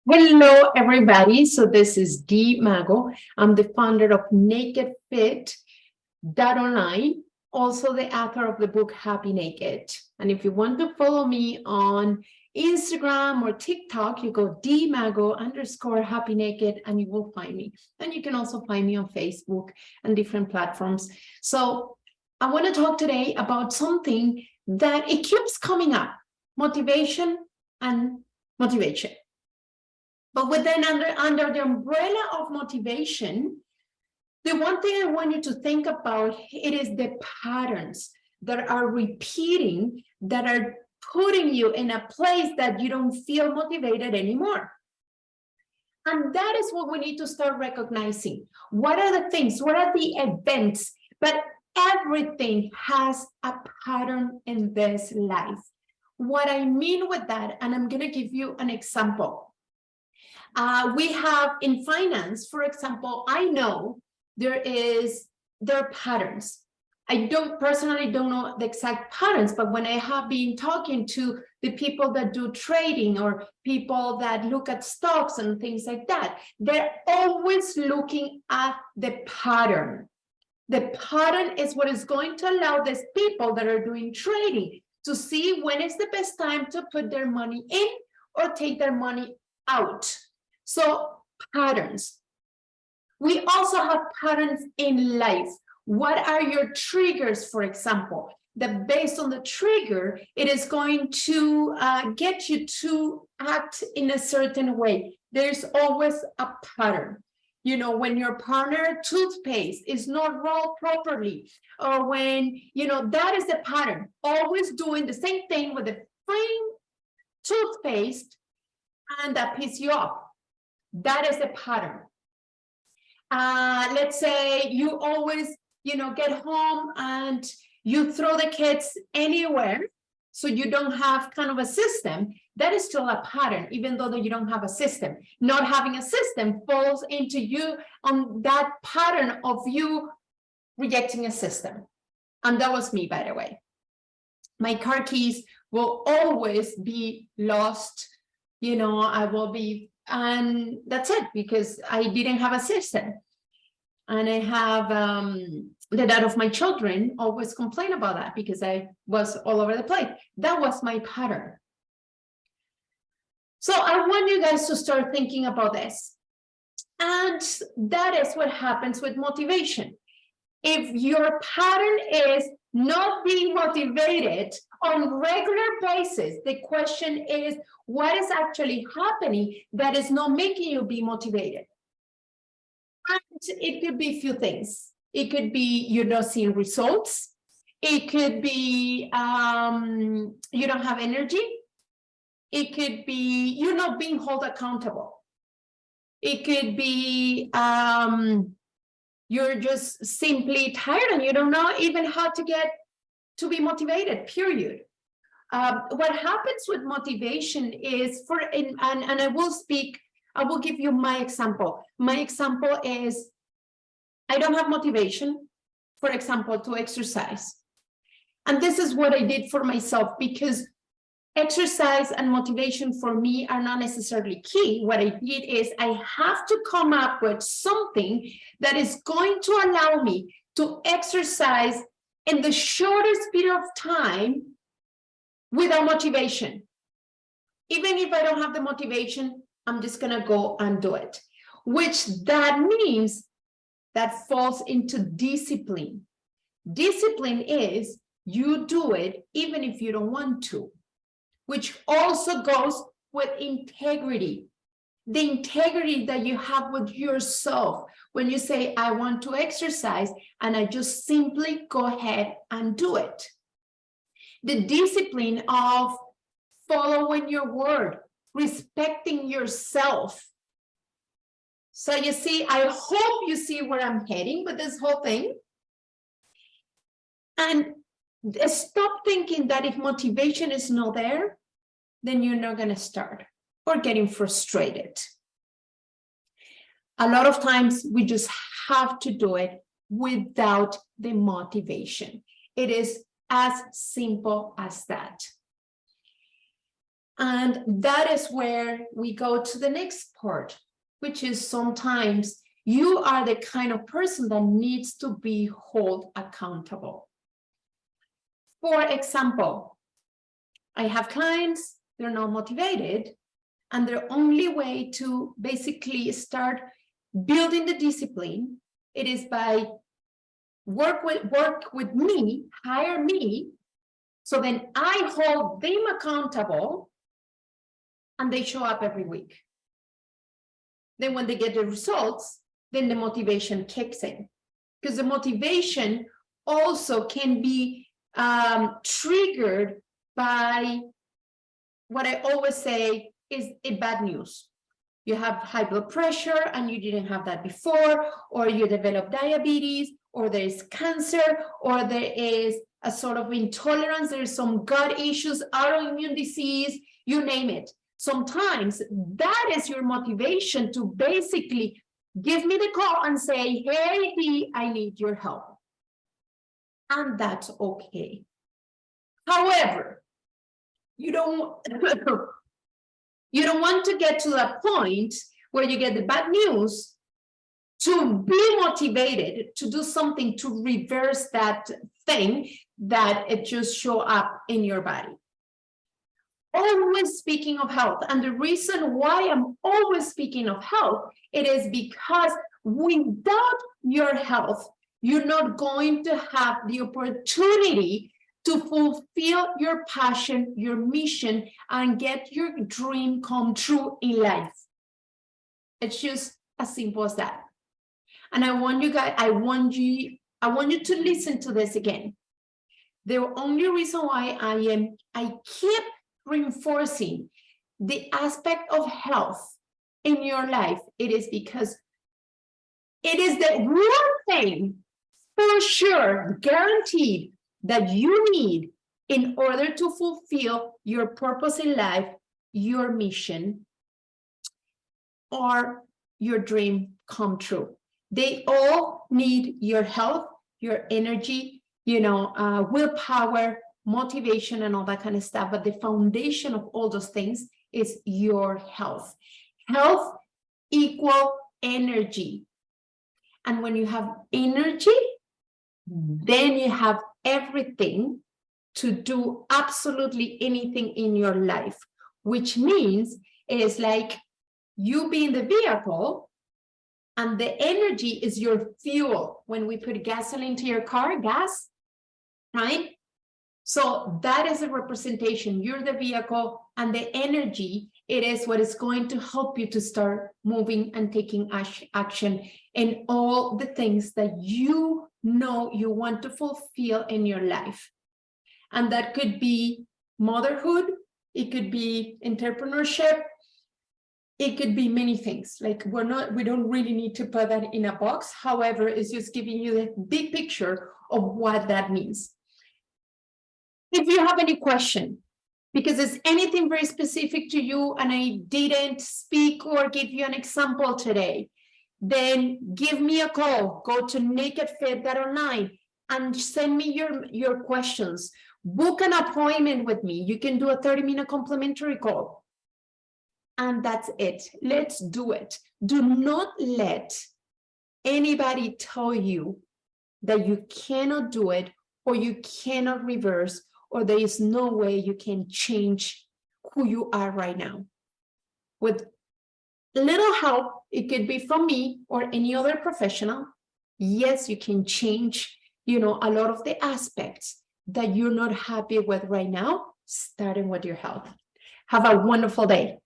Hello, everybody. So this is Dee Mago. I'm the founder of nakedfit.online, also the author of the book Happy Naked. And if you want to follow me on Instagram or TikTok, you go Dee_Mago_Happy Naked and you will find me. And you can also find me on Facebook and different platforms. So I want to talk today about something that it keeps coming up, motivation and motivation. But within under the umbrella of motivation, the one thing I want you to think about, it is the patterns that are repeating, that are putting you in a place that you don't feel motivated anymore. And that is what we need to start recognizing. What are the things? What are the events? But everything has a pattern in this life. What I mean with that, and I'm going to give you an example. We have in finance, for example, I know there are patterns. I personally don't know the exact patterns, but when I have been talking to the people that do trading or people that look at stocks and things like that, they're always looking at the pattern. The pattern is what is going to allow these people that are doing trading to see when is the best time to put their money in or take their money out. So patterns. We also have patterns in life. What are your triggers, for example? That based on the trigger, it is going to get you to act in a certain way. There's always a pattern. You know, when your partner toothpaste is not rolled properly, or when, you know, that is the pattern. Always doing the same thing with the same toothpaste, and that pisses you off. That is the pattern. Let's say you always, you know, get home and you throw the kids anywhere, so you don't have kind of a system. That is still a pattern, even though you don't have a system. Not having a system falls into you on that pattern of you rejecting a system. And that was me, by the way. My car keys will always be lost. You know, I will be, and that's it, because I didn't have a system. And I have the dad of my children always complain about that because I was all over the place. That was my pattern. So I want you guys to start thinking about this. And that is what happens with motivation. If your pattern is not being motivated on regular basis, the question is, what is actually happening that is not making you be motivated? And it could be a few things. It could be you're not seeing results. It could be you don't have energy. It could be you're not being held accountable. It could be you're just simply tired and you don't know even how to get to be motivated, period. What happens with motivation is and I will give you my example. My example is I don't have motivation, for example, to exercise. And this is what I did for myself, because exercise and motivation for me are not necessarily key. What I did is I have to come up with something that is going to allow me to exercise in the shortest period of time without motivation. Even if I don't have the motivation, I'm just going to go and do it, which that means that falls into discipline. Discipline is you do it even if you don't want to, which also goes with integrity. The integrity that you have with yourself when you say, I want to exercise, and I just simply go ahead and do it. The discipline of following your word, respecting yourself. So you see, I hope you see where I'm heading with this whole thing. And stop thinking that if motivation is not there, then you're not going to start, or getting frustrated. A lot of times we just have to do it without the motivation. It is as simple as that. And that is where we go to the next part, which is sometimes you are the kind of person that needs to be held accountable. For example, I have clients, they're not motivated, and their only way to basically start building the discipline, it is by work with me, hire me, so then I hold them accountable and they show up every week. Then when they get the results, then the motivation kicks in, because the motivation also can be triggered by what I always say is a bad news. You have high blood pressure and you didn't have that before, or you develop diabetes, or there is cancer, or there is a sort of intolerance, there's some gut issues, autoimmune disease, you name it. Sometimes that is your motivation to basically give me the call and say, hey, Dee, I need your help. And that's okay. However, you don't want to get to that point where you get the bad news to be motivated to do something to reverse that thing that it just show up in your body. Always speaking of health, and the reason why I'm always speaking of health, it is because without your health, you're not going to have the opportunity to fulfill your passion, your mission, and get your dream come true in life. It's just as simple as that. And I want you guys, I want you to listen to this again. The only reason why I keep reinforcing the aspect of health in your life, it is because it is the one thing for sure, guaranteed, that you need in order to fulfill your purpose in life, your mission, or your dream come true. They all need your health, your energy, willpower, motivation, and all that kind of stuff. But the foundation of all those things is your health. Health equal energy. And when you have energy, then you have everything to do absolutely anything in your life, which means it's like you being the vehicle and the energy is your fuel. When we put gasoline to your car, gas, right? So that is a representation. You're the vehicle, and the energy, it is what is going to help you to start moving and taking action in all the things that you know you want to fulfill in your life. And that could be motherhood, it could be entrepreneurship, it could be many things. Like we don't really need to put that in a box. However, it's just giving you the big picture of what that means. If you have any question, because it's anything very specific to you and I didn't speak or give you an example today, then give me a call. Go to nakedfit.online and send me your questions. Book an appointment with me. You can do a 30-minute complimentary call. And that's it. Let's do it. Do not let anybody tell you that you cannot do it, or you cannot reverse, or there is no way you can change who you are right now. With little help, it could be from me or any other professional. Yes, you can change, a lot of the aspects that you're not happy with right now, starting with your health. Have a wonderful day.